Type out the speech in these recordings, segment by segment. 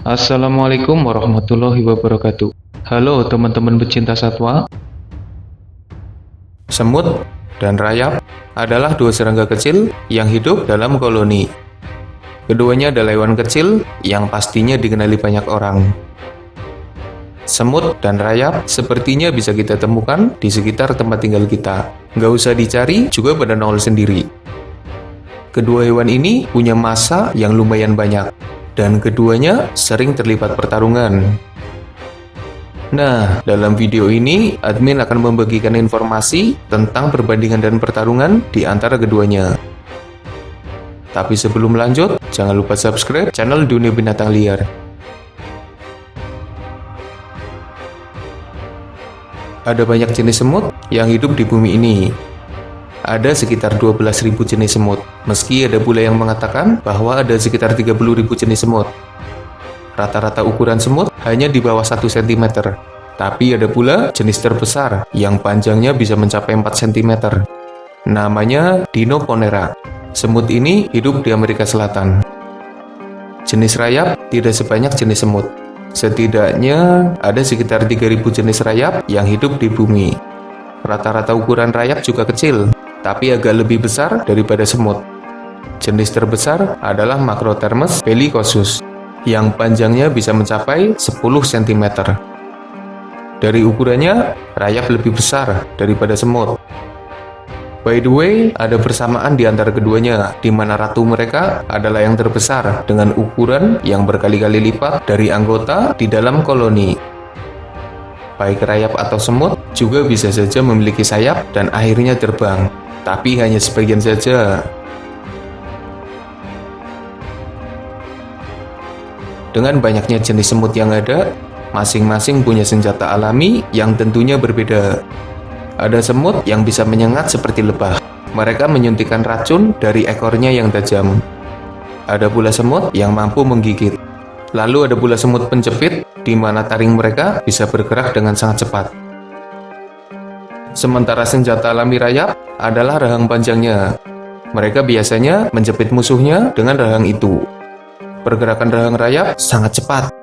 Assalamualaikum warahmatullahi wabarakatuh. Halo teman-teman pecinta satwa. Semut dan rayap adalah dua serangga kecil yang hidup dalam koloni. Keduanya adalah hewan kecil yang pastinya dikenali banyak orang. Semut dan rayap sepertinya bisa kita temukan di sekitar tempat tinggal kita. Nggak usah dicari, juga pada nongol sendiri. Kedua hewan ini punya massa yang lumayan banyak, dan keduanya sering terlibat pertarungan. Nah, dalam video ini, admin akan membagikan informasi tentang perbandingan dan pertarungan di antara keduanya. Tapi sebelum lanjut, jangan lupa subscribe channel Dunia Binatang Liar. Ada banyak jenis semut yang hidup di bumi ini. Ada sekitar 12.000 jenis semut, meski ada pula yang mengatakan bahwa ada sekitar 30.000 jenis semut. Rata-rata ukuran semut hanya di bawah 1 cm, tapi ada pula jenis terbesar yang panjangnya bisa mencapai 4 cm. Namanya Dinoponera. Semut ini hidup di Amerika Selatan. Jenis rayap tidak sebanyak jenis semut. Setidaknya ada sekitar 3.000 jenis rayap yang hidup di bumi. Rata-rata ukuran rayap juga kecil, tapi agak lebih besar daripada semut. Jenis terbesar adalah Macrothermus bellicosus, yang panjangnya bisa mencapai 10 cm. Dari ukurannya, rayap lebih besar daripada semut. By the way, ada persamaan di antara keduanya, di mana ratu mereka adalah yang terbesar dengan ukuran yang berkali-kali lipat dari anggota di dalam koloni. Baik rayap atau semut juga bisa saja memiliki sayap dan akhirnya terbang, tapi hanya sebagian saja. Dengan banyaknya jenis semut yang ada, masing-masing punya senjata alami yang tentunya berbeda. Ada semut yang bisa menyengat seperti lebah. Mereka menyuntikkan racun dari ekornya yang tajam. Ada pula semut yang mampu menggigit. Lalu ada pula semut penjepit, di mana taring mereka bisa bergerak dengan sangat cepat. Sementara senjata alami rayap adalah rahang panjangnya. Mereka biasanya menjepit musuhnya dengan rahang itu. Pergerakan rahang rayap sangat cepat.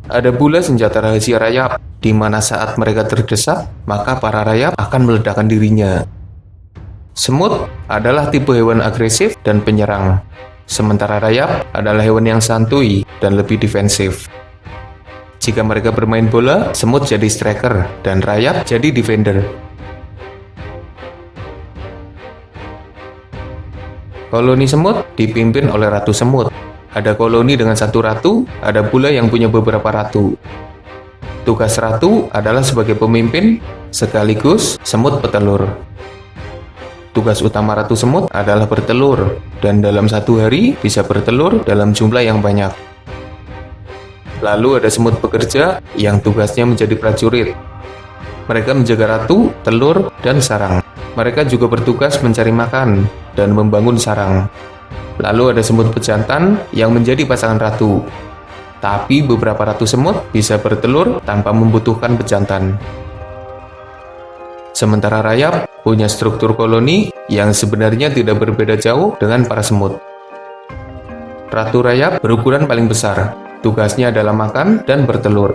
Ada pula senjata rahasia rayap, di mana saat mereka terdesak, maka para rayap akan meledakkan dirinya. Semut adalah tipe hewan agresif dan penyerang. Sementara rayap adalah hewan yang santuy dan lebih defensif. Jika mereka bermain bola, semut jadi striker dan rayap jadi defender. Koloni semut dipimpin oleh ratu semut. Ada koloni dengan satu ratu, ada pula yang punya beberapa ratu. Tugas ratu adalah sebagai pemimpin, sekaligus semut petelur. Tugas utama ratu semut adalah bertelur, dan dalam satu hari bisa bertelur dalam jumlah yang banyak. Lalu ada semut pekerja yang tugasnya menjadi prajurit. Mereka menjaga ratu, telur, dan sarang. Mereka juga bertugas mencari makan dan membangun sarang. Lalu ada semut pejantan yang menjadi pasangan ratu. Tapi beberapa ratu semut bisa bertelur tanpa membutuhkan pejantan. Sementara rayap punya struktur koloni yang sebenarnya tidak berbeda jauh dengan para semut. Ratu rayap berukuran paling besar. Tugasnya adalah makan dan bertelur.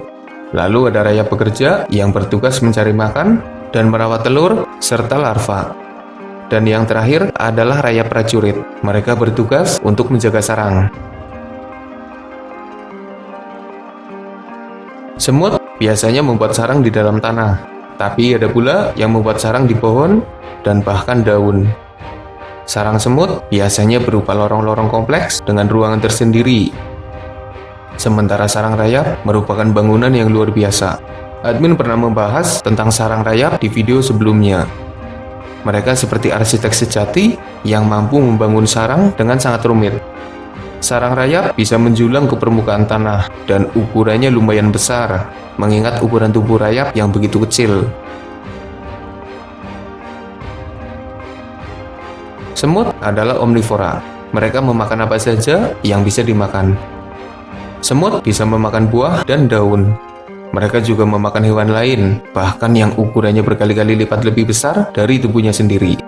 Lalu ada rayap pekerja yang bertugas mencari makan dan merawat telur serta larva. Dan yang terakhir adalah rayap prajurit. Mereka bertugas untuk menjaga sarang. Semut biasanya membuat sarang di dalam tanah, tapi ada pula yang membuat sarang di pohon dan bahkan daun. Sarang semut biasanya berupa lorong-lorong kompleks dengan ruangan tersendiri. Sementara sarang rayap merupakan bangunan yang luar biasa. Admin pernah membahas tentang sarang rayap di video sebelumnya. Mereka seperti arsitek sejati yang mampu membangun sarang dengan sangat rumit. Sarang rayap bisa menjulang ke permukaan tanah dan ukurannya lumayan besar, mengingat ukuran tubuh rayap yang begitu kecil. Semut adalah omnivora. Mereka memakan apa saja yang bisa dimakan. Semut bisa memakan buah dan daun. Mereka juga memakan hewan lain, bahkan yang ukurannya berkali-kali lipat lebih besar dari tubuhnya sendiri.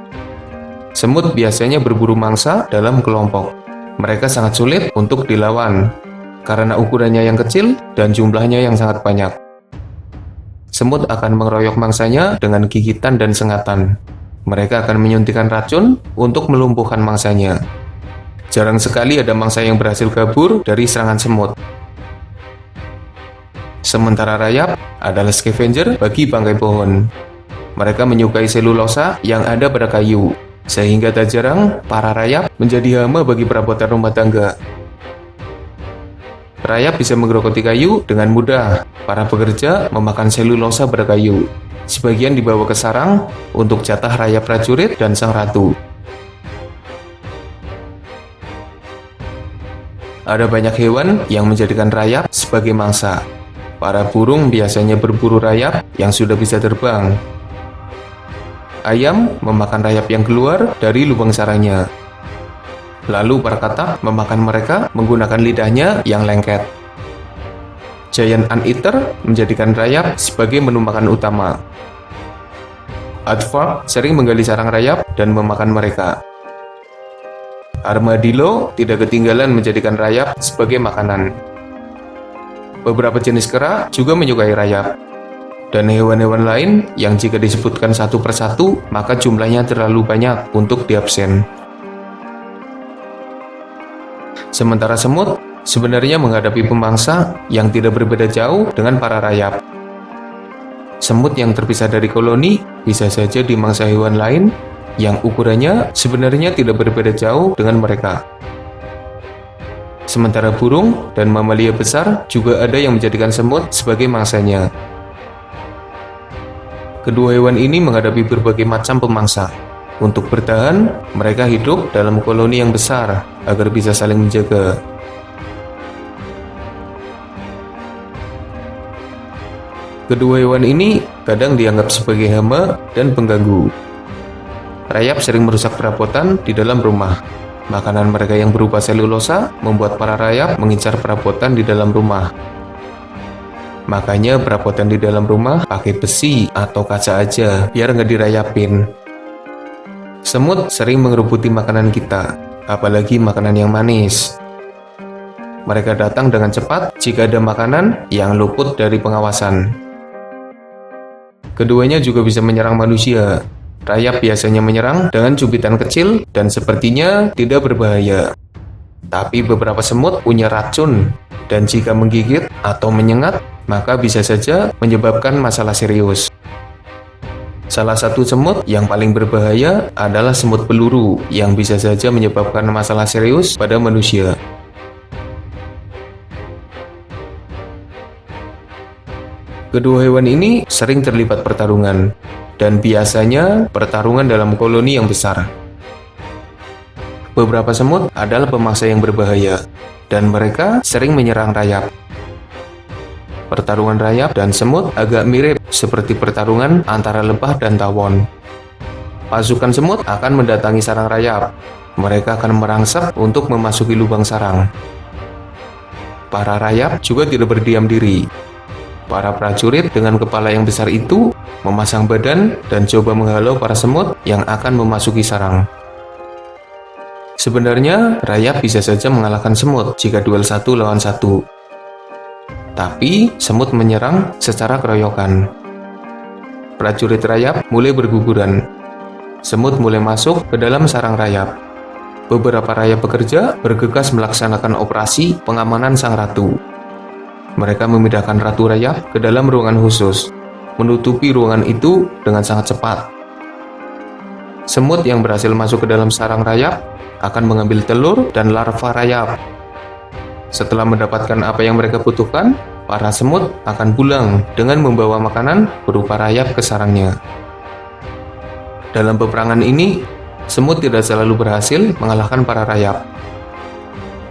Semut biasanya berburu mangsa dalam kelompok. Mereka sangat sulit untuk dilawan, karena ukurannya yang kecil dan jumlahnya yang sangat banyak. Semut akan mengeroyok mangsanya dengan gigitan dan sengatan. Mereka akan menyuntikkan racun untuk melumpuhkan mangsanya. Jarang sekali ada mangsa yang berhasil kabur dari serangan semut. Sementara rayap adalah scavenger bagi bangkai pohon. Mereka menyukai selulosa yang ada pada kayu, sehingga tak jarang para rayap menjadi hama bagi perabotan rumah tangga. Rayap bisa menggerogoti kayu dengan mudah. Para pekerja memakan selulosa pada kayu. Sebagian dibawa ke sarang untuk jatah rayap prajurit dan sang ratu. Ada banyak hewan yang menjadikan rayap sebagai mangsa. Para burung biasanya berburu rayap yang sudah bisa terbang. Ayam memakan rayap yang keluar dari lubang sarangnya. Lalu para katak memakan mereka menggunakan lidahnya yang lengket. Giant anteater menjadikan rayap sebagai menu makan utama. Aardvark sering menggali sarang rayap dan memakan mereka. Armadillo tidak ketinggalan menjadikan rayap sebagai makanan. Beberapa jenis kera juga menyukai rayap. Dan hewan-hewan lain yang jika disebutkan satu persatu, maka jumlahnya terlalu banyak untuk diabsen. Sementara semut sebenarnya menghadapi pemangsa yang tidak berbeda jauh dengan para rayap. Semut yang terpisah dari koloni bisa saja dimangsa hewan lain yang ukurannya sebenarnya tidak berbeda jauh dengan mereka. Sementara burung dan mamalia besar juga ada yang menjadikan semut sebagai mangsanya. Kedua hewan ini menghadapi berbagai macam pemangsa. Untuk bertahan, mereka hidup dalam koloni yang besar agar bisa saling menjaga. Kedua hewan ini kadang dianggap sebagai hama dan pengganggu. Rayap sering merusak perabotan di dalam rumah. Makanan mereka yang berupa selulosa membuat para rayap mengincar perabotan di dalam rumah. Makanya perabotan di dalam rumah pakai besi atau kaca aja, biar nggak dirayapin. Semut sering mengeruputi makanan kita, apalagi makanan yang manis. Mereka datang dengan cepat jika ada makanan yang luput dari pengawasan. Keduanya juga bisa menyerang manusia. Rayap biasanya menyerang dengan cubitan kecil dan sepertinya tidak berbahaya. Tapi beberapa semut punya racun, dan jika menggigit atau menyengat, maka bisa saja menyebabkan masalah serius. Salah satu semut yang paling berbahaya adalah semut peluru yang bisa saja menyebabkan masalah serius pada manusia. Kedua hewan ini sering terlibat pertarungan, dan biasanya pertarungan dalam koloni yang besar. Beberapa semut adalah pemangsa yang berbahaya, dan mereka sering menyerang rayap. Pertarungan rayap dan semut agak mirip seperti pertarungan antara lebah dan tawon. Pasukan semut akan mendatangi sarang rayap. Mereka akan merangsek untuk memasuki lubang sarang. Para rayap juga tidak berdiam diri. Para prajurit dengan kepala yang besar itu memasang badan dan coba menghalau para semut yang akan memasuki sarang. Sebenarnya, rayap bisa saja mengalahkan semut jika duel 1 lawan 1. Tapi, semut menyerang secara keroyokan. Prajurit rayap mulai berguguran. Semut mulai masuk ke dalam sarang rayap. Beberapa rayap pekerja bergegas melaksanakan operasi pengamanan sang ratu. Mereka memindahkan ratu rayap ke dalam ruangan khusus, menutupi ruangan itu dengan sangat cepat. Semut yang berhasil masuk ke dalam sarang rayap akan mengambil telur dan larva rayap. Setelah mendapatkan apa yang mereka butuhkan, para semut akan pulang dengan membawa makanan berupa rayap ke sarangnya. Dalam peperangan ini, semut tidak selalu berhasil mengalahkan para rayap.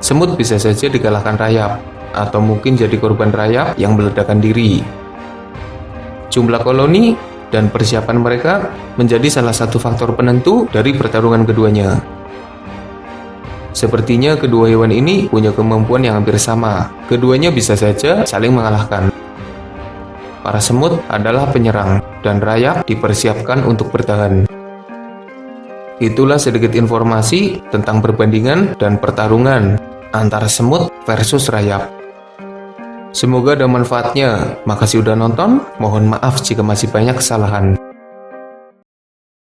Semut bisa saja dikalahkan rayap, atau mungkin jadi korban rayap yang meledakkan diri. Jumlah koloni dan persiapan mereka menjadi salah satu faktor penentu dari pertarungan keduanya. Sepertinya kedua hewan ini punya kemampuan yang hampir sama. Keduanya bisa saja saling mengalahkan. Para semut adalah penyerang, dan rayap dipersiapkan untuk bertahan. Itulah sedikit informasi tentang perbandingan dan pertarungan antara semut versus rayap. Semoga ada manfaatnya. Makasih udah nonton. Mohon maaf jika masih banyak kesalahan.